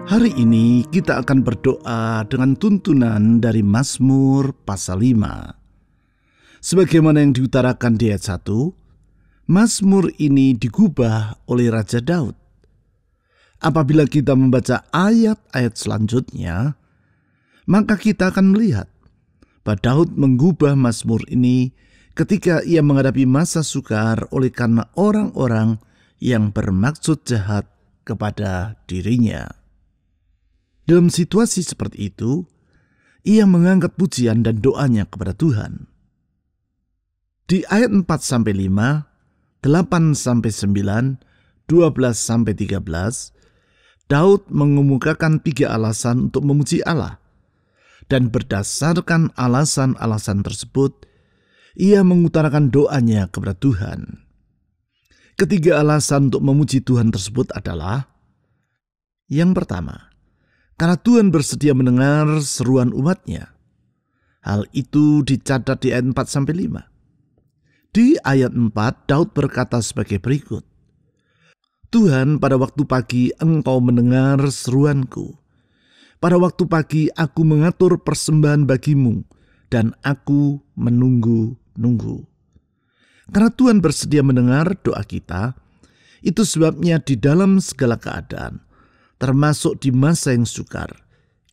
Hari ini kita akan berdoa dengan tuntunan dari Mazmur pasal 5. Sebagaimana yang diutarakan di ayat 1, Mazmur ini digubah oleh Raja Daud. Apabila kita membaca ayat-ayat selanjutnya, maka kita akan melihat bahwa Daud mengubah Mazmur ini ketika ia menghadapi masa sukar oleh karena orang-orang yang bermaksud jahat kepada dirinya. Dalam situasi seperti itu, ia mengangkat pujian dan doanya kepada Tuhan. Di ayat 4-5, 8-9, 12-13, Daud mengemukakan 3 alasan untuk memuji Allah. Dan berdasarkan alasan-alasan tersebut, ia mengutarakan doanya kepada Tuhan. Ketiga alasan untuk memuji Tuhan tersebut adalah: yang pertama, karena Tuhan bersedia mendengar seruan umat-Nya. Hal itu dicatat di ayat 4-5. Di ayat 4, Daud berkata sebagai berikut: Tuhan, pada waktu pagi Engkau mendengar seruanku. Pada waktu pagi aku mengatur persembahan bagimu, dan aku menunggu-nunggu. Karena Tuhan bersedia mendengar doa kita, itu sebabnya di dalam segala keadaan, termasuk di masa yang sukar,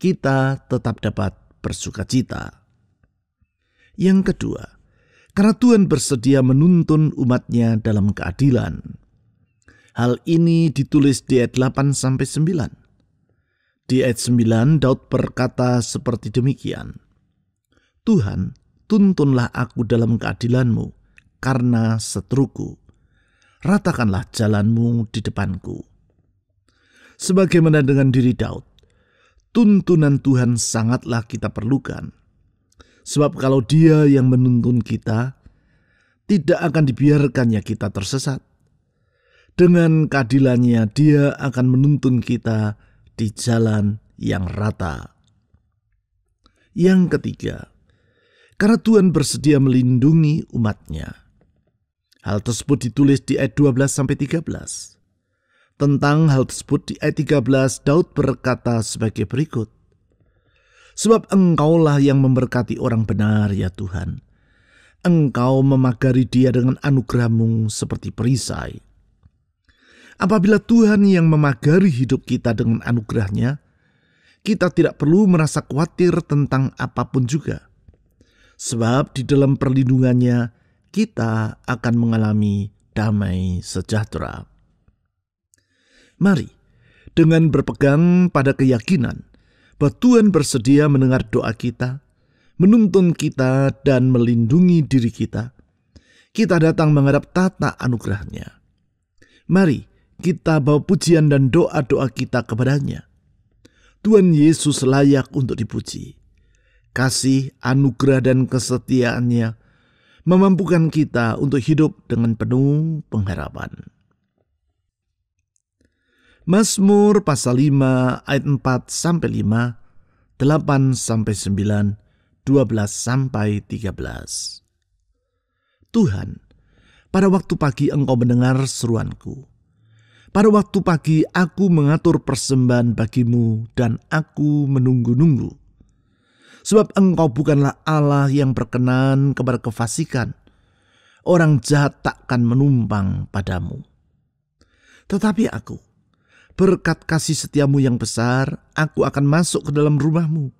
kita tetap dapat bersukacita. Yang kedua, karena Tuhan bersedia menuntun umat-Nya dalam keadilan. Hal ini ditulis di ayat 8-9. Di ayat 9, Daud berkata seperti demikian: Tuhan, tuntunlah aku dalam keadilan-Mu, karena seteruku. Ratakanlah jalan-Mu di depanku. Sebagaimana dengan diri Daud, tuntunan Tuhan sangatlah kita perlukan. Sebab kalau Dia yang menuntun kita, tidak akan dibiarkannya kita tersesat. Dengan keadilannya Dia akan menuntun kita di jalan yang rata. Yang ketiga, karena Tuhan bersedia melindungi umat-Nya. Hal tersebut ditulis di ayat 12-13. Tentang hal tersebut di ayat 13, Daud berkata sebagai berikut: Sebab Engkaulah yang memberkati orang benar, ya Tuhan. Engkau memagari dia dengan anugerah-Mu seperti perisai. Apabila Tuhan yang memagari hidup kita dengan anugerah-Nya, kita tidak perlu merasa khawatir tentang apapun juga. Sebab di dalam perlindungannya kita akan mengalami damai sejahtera. Mari, dengan berpegang pada keyakinan bahwa Tuhan bersedia mendengar doa kita, menuntun kita dan melindungi diri kita, kita datang menghadap tata anugerah-Nya. Mari kita bawa pujian dan doa-doa kita kepadanya. Tuhan Yesus layak untuk dipuji. Kasih, anugerah, dan kesetiaan-Nya memampukan kita untuk hidup dengan penuh pengharapan. Mazmur pasal 5 ayat 4-5, 8-9, 12-13. Tuhan, pada waktu pagi Engkau mendengar seruanku. Pada waktu pagi aku mengatur persembahan bagimu dan aku menunggu-nunggu. Sebab Engkau bukanlah Allah yang berkenan kepada kefasikan. Orang jahat takkan menumpang padamu. Tetapi aku, berkat kasih setiamu yang besar, aku akan masuk ke dalam rumahmu,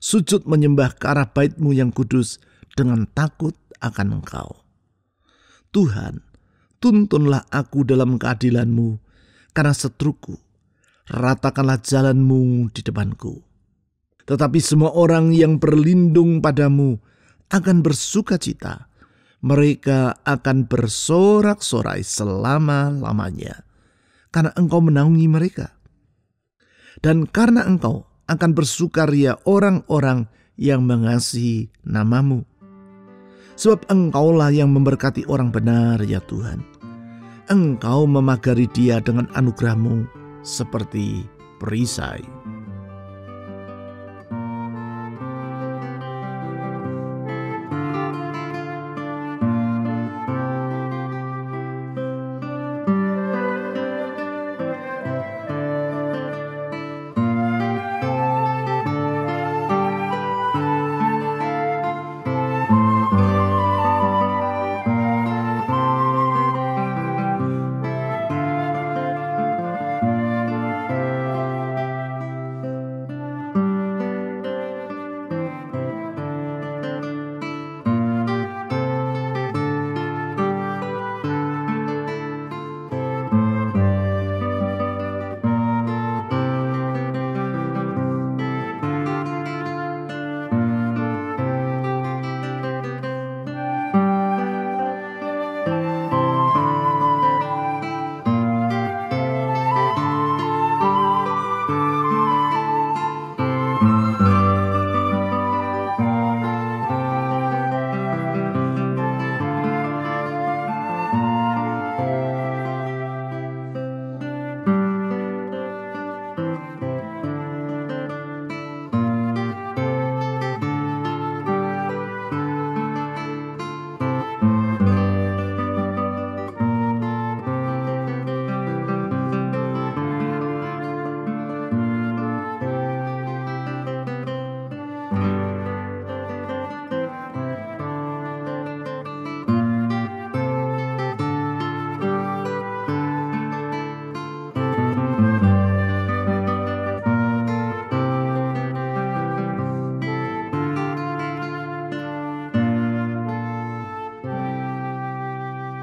sujud menyembah ke arah bait-Mu yang kudus dengan takut akan Engkau. Tuhan, tuntunlah aku dalam keadilan-Mu, karena seteruku, ratakanlah jalan-Mu di depanku. Tetapi semua orang yang berlindung padamu akan bersuka cita. Mereka akan bersorak-sorai selama-lamanya, karena Engkau menaungi mereka. Dan karena Engkau akan bersukaria orang-orang yang mengasihi nama-Mu. Sebab Engkaulah yang memberkati orang benar, ya Tuhan. Engkau memagari dia dengan anugerah-Mu seperti perisai.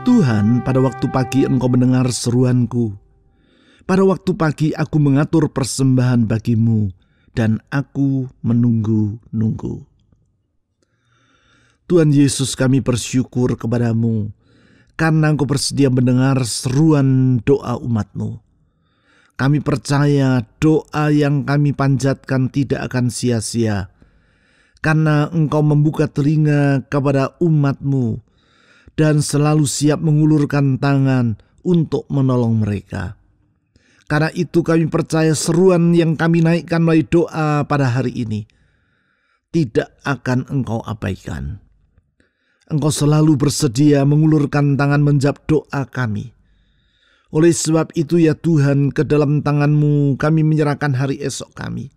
Tuhan, pada waktu pagi Engkau mendengar seruanku. Pada waktu pagi aku mengatur persembahan bagimu, dan aku menunggu-nunggu. Tuhan Yesus, kami bersyukur kepadamu, karena Engkau bersedia mendengar seruan doa umat-Mu. Kami percaya doa yang kami panjatkan tidak akan sia-sia, karena Engkau membuka telinga kepada umat-Mu, dan selalu siap mengulurkan tangan untuk menolong mereka. Karena itu kami percaya seruan yang kami naikkan melalui doa pada hari ini tidak akan Engkau abaikan. Engkau selalu bersedia mengulurkan tangan menjawab doa kami. Oleh sebab itu ya Tuhan, ke dalam tangan-Mu kami menyerahkan hari esok kami.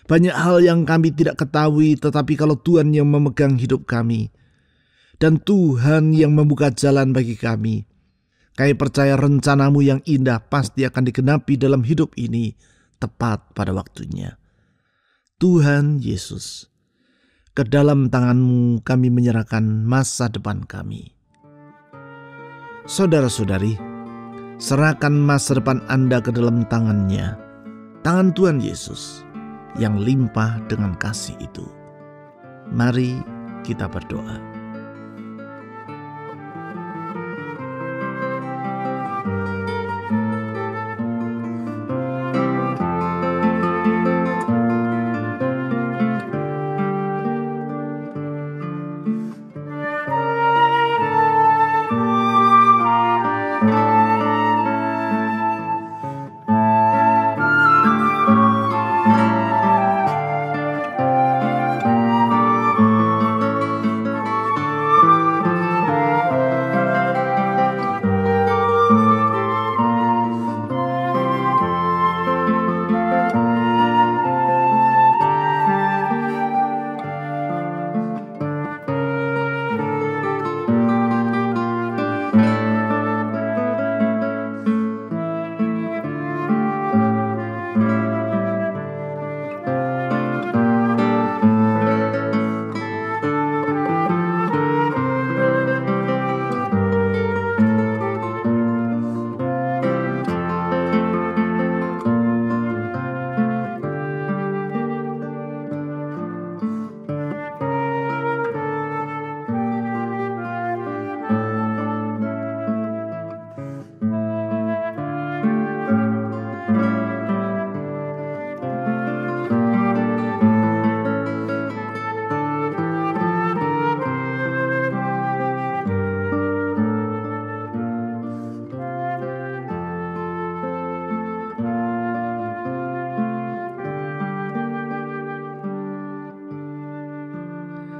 Banyak hal yang kami tidak ketahui, tetapi kalau Tuhan yang memegang hidup kami, dan Tuhan yang membuka jalan bagi kami, kami percaya rencana-Mu yang indah pasti akan digenapi dalam hidup ini tepat pada waktunya. Tuhan Yesus, ke dalam tangan-Mu kami menyerahkan masa depan kami. Saudara-saudari, serahkan masa depan Anda ke dalam tangan-Nya, tangan Tuhan Yesus yang limpah dengan kasih itu. Mari kita berdoa.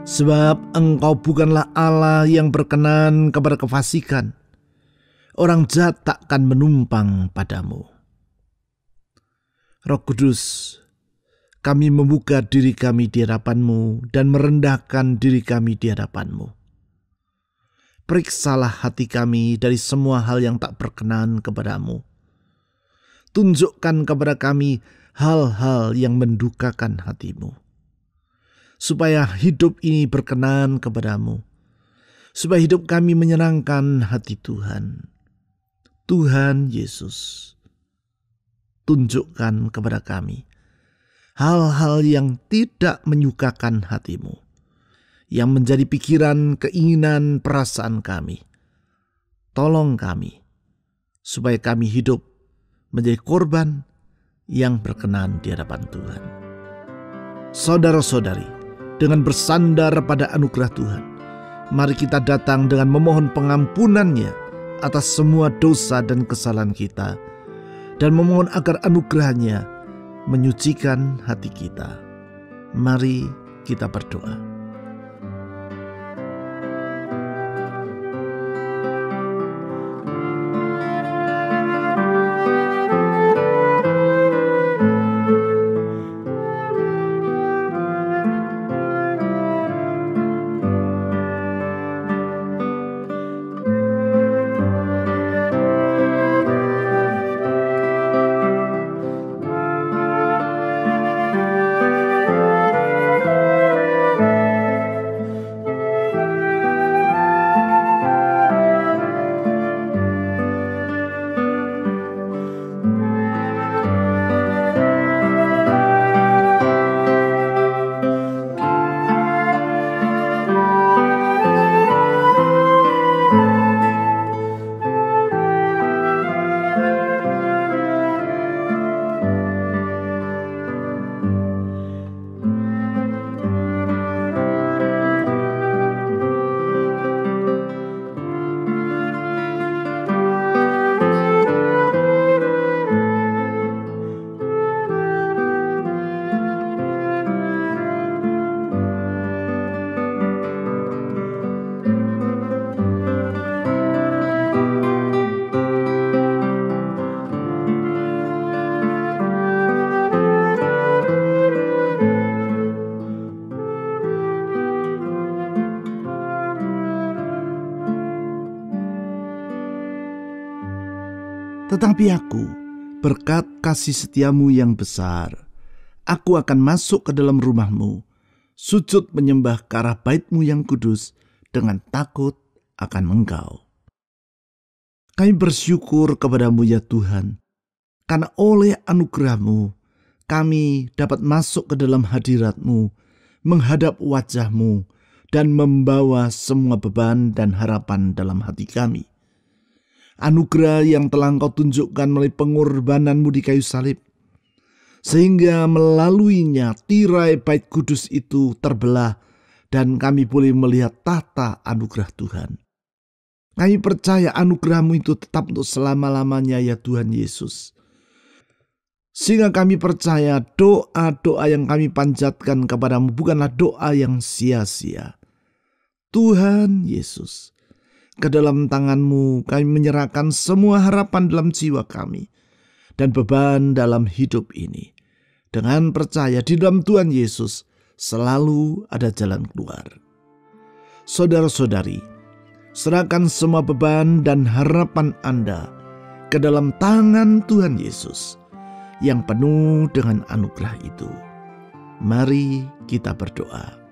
Sebab Engkau bukanlah Allah yang berkenan kepada kefasikan. Orang jahat takkan menumpang padamu. Roh Kudus, kami membuka diri kami di hadapan-Mu dan merendahkan diri kami di hadapan-Mu. Periksalah hati kami dari semua hal yang tak berkenan kepada-Mu. Tunjukkan kepada kami hal-hal yang mendukakan hati-Mu, supaya hidup ini berkenan kepada-Mu, supaya hidup kami menyenangkan hati Tuhan. Tuhan Yesus, tunjukkan kepada kami hal-hal yang tidak menyukakan hati-Mu, yang menjadi pikiran, keinginan, perasaan kami. Tolong kami, supaya kami hidup menjadi korban yang berkenan di hadapan Tuhan. Saudara-saudari, dengan bersandar pada anugerah Tuhan, mari kita datang dengan memohon pengampunan-Nya atas semua dosa dan kesalahan kita, dan memohon agar anugerah-Nya menyucikan hati kita. Mari kita berdoa. Tetapi aku, berkat kasih setiamu yang besar, Aku akan masuk ke dalam rumah-Mu, sujud menyembah ke arah bait-Mu yang kudus dengan takut akan Engkau. Kami bersyukur kepada-Mu ya Tuhan, karena oleh anugerah-Mu, kami dapat masuk ke dalam hadirat-Mu, menghadap wajah-Mu, dan membawa semua beban dan harapan dalam hati kami. Anugerah yang telah Engkau tunjukkan melalui pengorbanan-Mu di kayu salib, sehingga melaluinya tirai bait kudus itu terbelah dan kami boleh melihat tahta anugerah Tuhan. Kami percaya anugerah-Mu itu tetap untuk selama-lamanya ya Tuhan Yesus. Sehingga kami percaya doa-doa yang kami panjatkan kepada-Mu bukanlah doa yang sia-sia. Tuhan Yesus, ke dalam tangan-Mu kami menyerahkan semua harapan dalam jiwa kami dan beban dalam hidup ini. Dengan percaya di dalam Tuhan Yesus selalu ada jalan keluar. Saudara-saudari, serahkan semua beban dan harapan Anda ke dalam tangan Tuhan Yesus yang penuh dengan anugerah itu. Mari kita berdoa.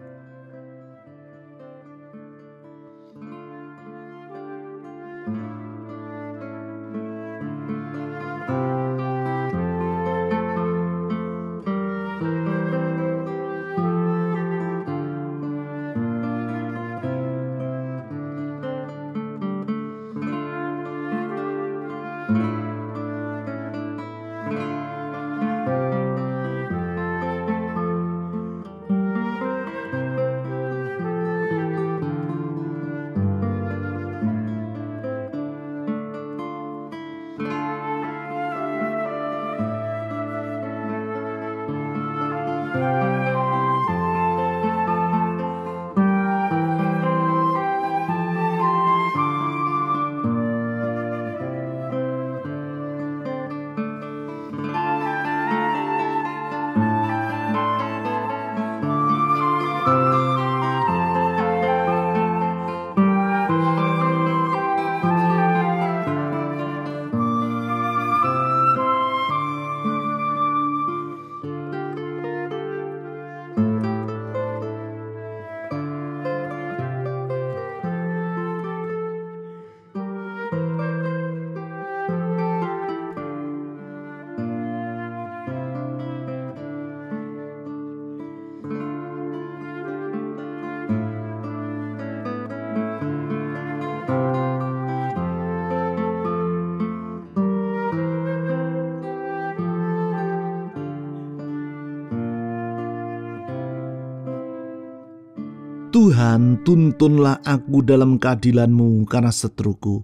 Tuhan, tuntunlah aku dalam keadilan-Mu karena seteruku.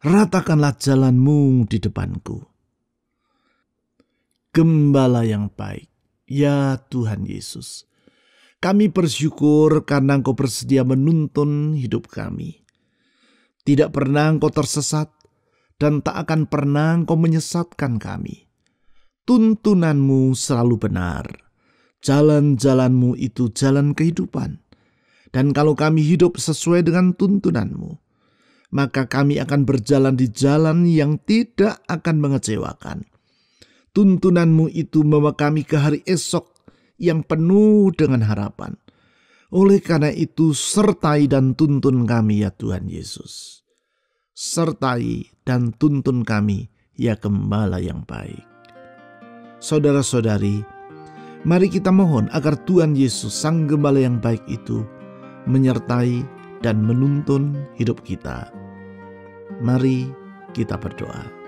Ratakanlah jalan-Mu di depanku. Gembala yang baik, ya Tuhan Yesus, kami bersyukur karena Engkau bersedia menuntun hidup kami. Tidak pernah Engkau tersesat dan tak akan pernah Engkau menyesatkan kami. Tuntunan-Mu selalu benar. Jalan-jalan-Mu itu jalan kehidupan. Dan kalau kami hidup sesuai dengan tuntunan-Mu, maka kami akan berjalan di jalan yang tidak akan mengecewakan. Tuntunan-Mu itu membawa kami ke hari esok yang penuh dengan harapan. Oleh karena itu, sertai dan tuntun kami ya Tuhan Yesus. Sertai dan tuntun kami ya Gembala yang baik. Saudara-saudari, mari kita mohon agar Tuhan Yesus, Sang Gembala yang baik itu, menyertai dan menuntun hidup kita. Mari kita berdoa.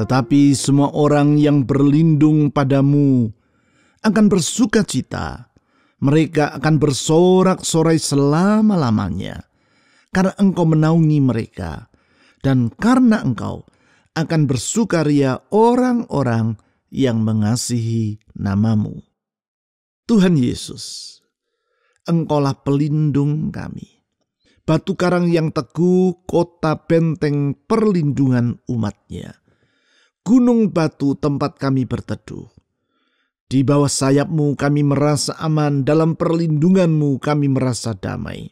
Tetapi semua orang yang berlindung padamu akan bersuka cita. Mereka akan bersorak-sorai selama-lamanya, karena Engkau menaungi mereka, dan karena Engkau akan bersukaria orang-orang yang mengasihi nama-Mu. Tuhan Yesus, Engkaulah pelindung kami, batu karang yang teguh, kota benteng perlindungan umat-Nya, gunung batu tempat kami berteduh. Di bawah sayap-Mu kami merasa aman, dalam perlindungan-Mu kami merasa damai.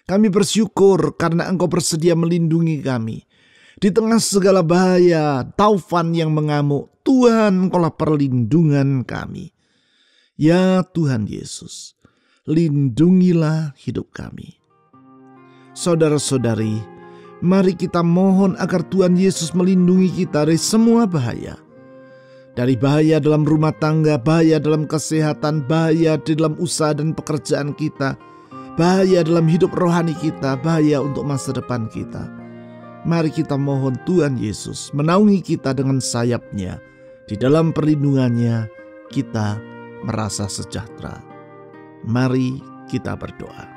Kami bersyukur karena Engkau bersedia melindungi kami. Di tengah segala bahaya, taufan yang mengamuk, Tuhan, Engkaulah perlindungan kami. Ya Tuhan Yesus, lindungilah hidup kami. Saudara-saudari, mari kita mohon agar Tuhan Yesus melindungi kita dari semua bahaya. Dari bahaya dalam rumah tangga, bahaya dalam kesehatan, bahaya di dalam usaha dan pekerjaan kita, bahaya dalam hidup rohani kita, bahaya untuk masa depan kita. Mari kita mohon Tuhan Yesus menaungi kita dengan sayap-Nya. Di dalam perlindungan-Nya kita merasa sejahtera. Mari kita berdoa.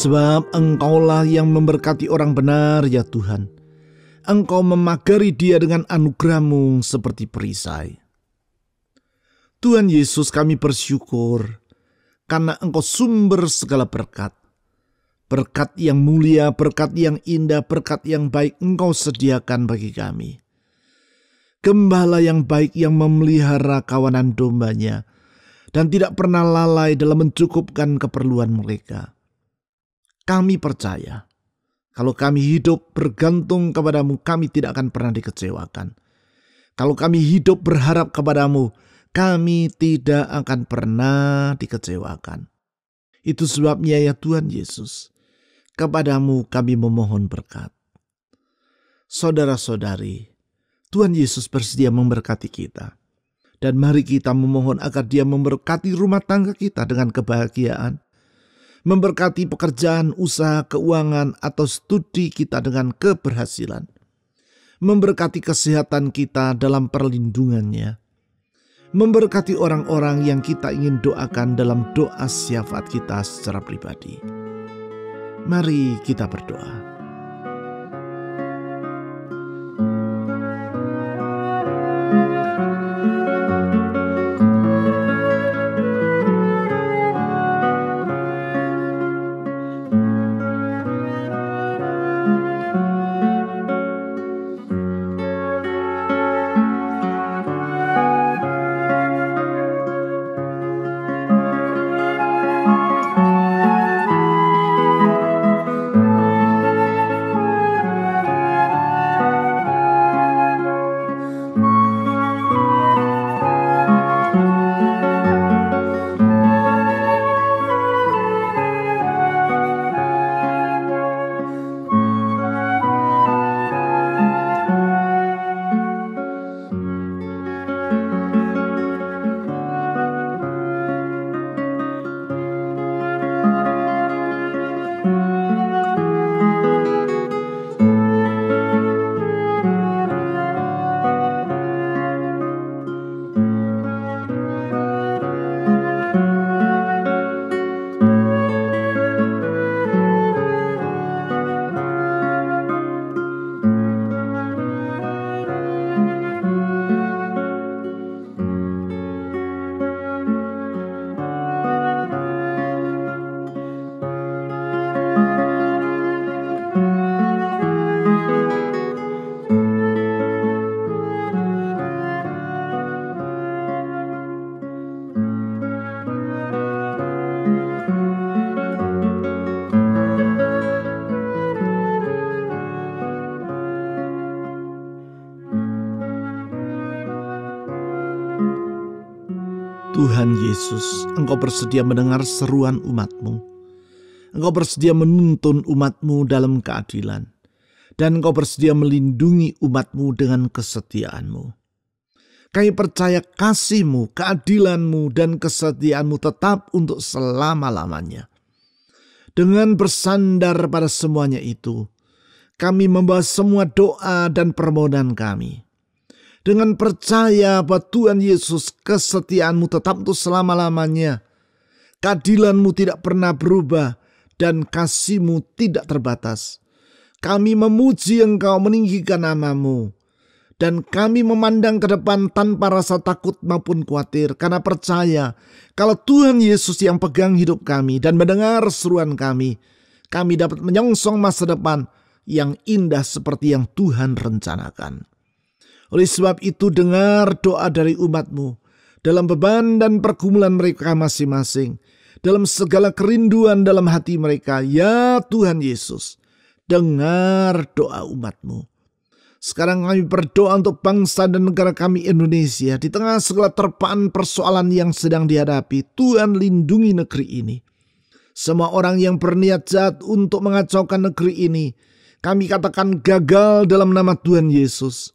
Sebab Engkaulah yang memberkati orang benar ya Tuhan. Engkau memagari dia dengan anugerah-Mu seperti perisai. Tuhan Yesus, kami bersyukur karena Engkau sumber segala berkat. Berkat yang mulia, berkat yang indah, berkat yang baik Engkau sediakan bagi kami. Gembala yang baik yang memelihara kawanan dombanya dan tidak pernah lalai dalam mencukupkan keperluan mereka. Kami percaya, kalau kami hidup bergantung kepada-Mu, kami tidak akan pernah dikecewakan. Kalau kami hidup berharap kepada-Mu, kami tidak akan pernah dikecewakan. Itu sebabnya ya Tuhan Yesus, kepada-Mu kami memohon berkat. Saudara-saudari, Tuhan Yesus bersedia memberkati kita. Dan mari kita memohon agar Dia memberkati rumah tangga kita dengan kebahagiaan, memberkati pekerjaan, usaha, keuangan, atau studi kita dengan keberhasilan, memberkati kesehatan kita dalam perlindungan-Nya, memberkati orang-orang yang kita ingin doakan dalam doa syafaat kita secara pribadi. Mari kita berdoa. Tuhan Yesus, Engkau bersedia mendengar seruan umat-Mu. Engkau bersedia menuntun umat-Mu dalam keadilan. Dan Engkau bersedia melindungi umat-Mu dengan kesetiaan-Mu. Kami percaya kasih-Mu, keadilan-Mu, dan kesetiaan-Mu tetap untuk selama-lamanya. Dengan bersandar pada semuanya itu, kami membawa semua doa dan permohonan kami. Dengan percaya bahwa Tuhan Yesus, kesetiaan-Mu tetap untuk selama-lamanya. Keadilan-Mu tidak pernah berubah dan kasih-Mu tidak terbatas. Kami memuji Engkau, meninggikan nama-Mu. Dan kami memandang ke depan tanpa rasa takut maupun khawatir. Karena percaya kalau Tuhan Yesus yang pegang hidup kami dan mendengar seruan kami dapat menyongsong masa depan yang indah seperti yang Tuhan rencanakan. Oleh sebab itu dengar doa dari umat-Mu dalam beban dan pergumulan mereka masing-masing. Dalam segala kerinduan dalam hati mereka. Ya Tuhan Yesus, dengar doa umat-Mu. Sekarang kami berdoa untuk bangsa dan negara kami Indonesia. Di tengah segala terpaan persoalan yang sedang dihadapi, Tuhan lindungi negeri ini. Semua orang yang berniat jahat untuk mengacaukan negeri ini, kami katakan gagal dalam nama Tuhan Yesus.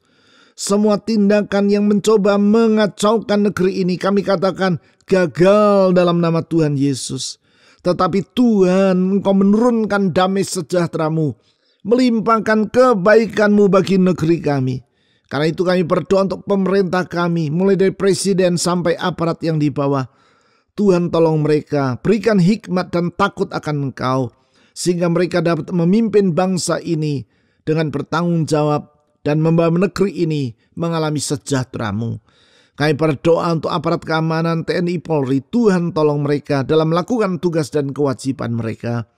Semua tindakan yang mencoba mengacaukan negeri ini, kami katakan gagal dalam nama Tuhan Yesus. Tetapi Tuhan, Engkau menurunkan damai sejahtera-Mu, melimpahkan kebaikan-Mu bagi negeri kami. Karena itu kami berdoa untuk pemerintah kami, mulai dari presiden sampai aparat yang di bawah. Tuhan tolong mereka, berikan hikmat dan takut akan Engkau, sehingga mereka dapat memimpin bangsa ini dengan bertanggung jawab dan membawa negeri ini mengalami sejahtera-Mu. Kami berdoa untuk aparat keamanan TNI Polri, Tuhan tolong mereka dalam melakukan tugas dan kewajiban mereka.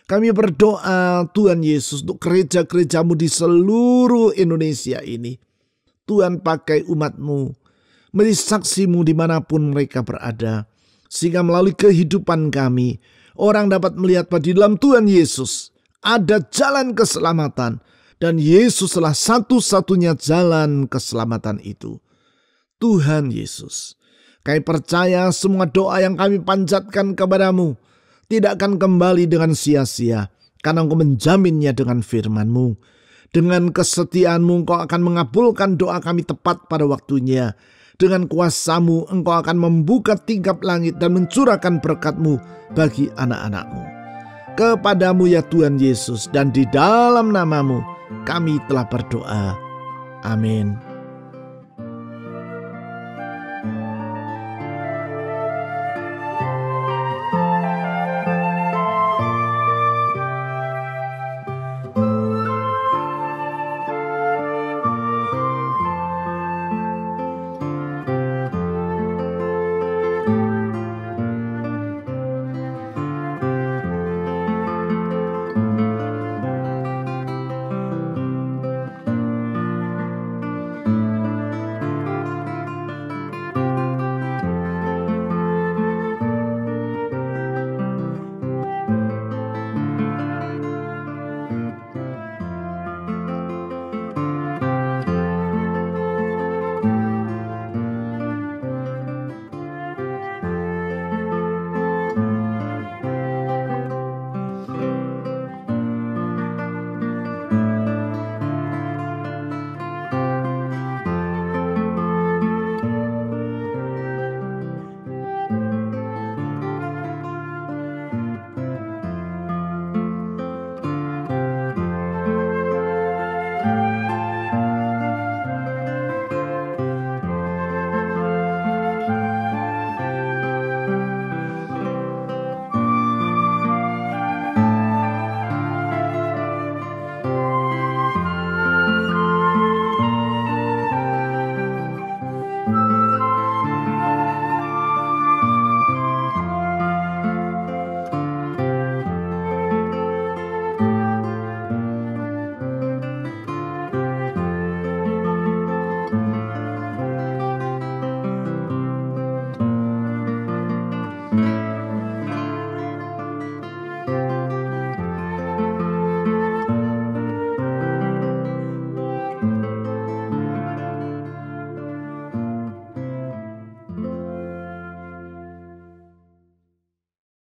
Kami berdoa Tuhan Yesus untuk gereja-gereja-Mu di seluruh Indonesia ini. Tuhan pakai umat-Mu, menjadi saksi-Mu dimanapun mereka berada. Sehingga melalui kehidupan kami, orang dapat melihat bahwa di dalam Tuhan Yesus ada jalan keselamatan. Dan Yesus adalah satu-satunya jalan keselamatan itu. Tuhan Yesus, kami percaya semua doa yang kami panjatkan kepada-Mu tidak akan kembali dengan sia-sia. Karena Engkau menjaminnya dengan firman-Mu. Dengan kesetiaan-Mu Engkau akan mengabulkan doa kami tepat pada waktunya. Dengan kuasa-Mu Engkau akan membuka tingkap langit dan mencurahkan berkat-Mu bagi anak-anak-Mu. Kepadamu ya Tuhan Yesus, dan di dalam nama-Mu kami telah berdoa. Amin.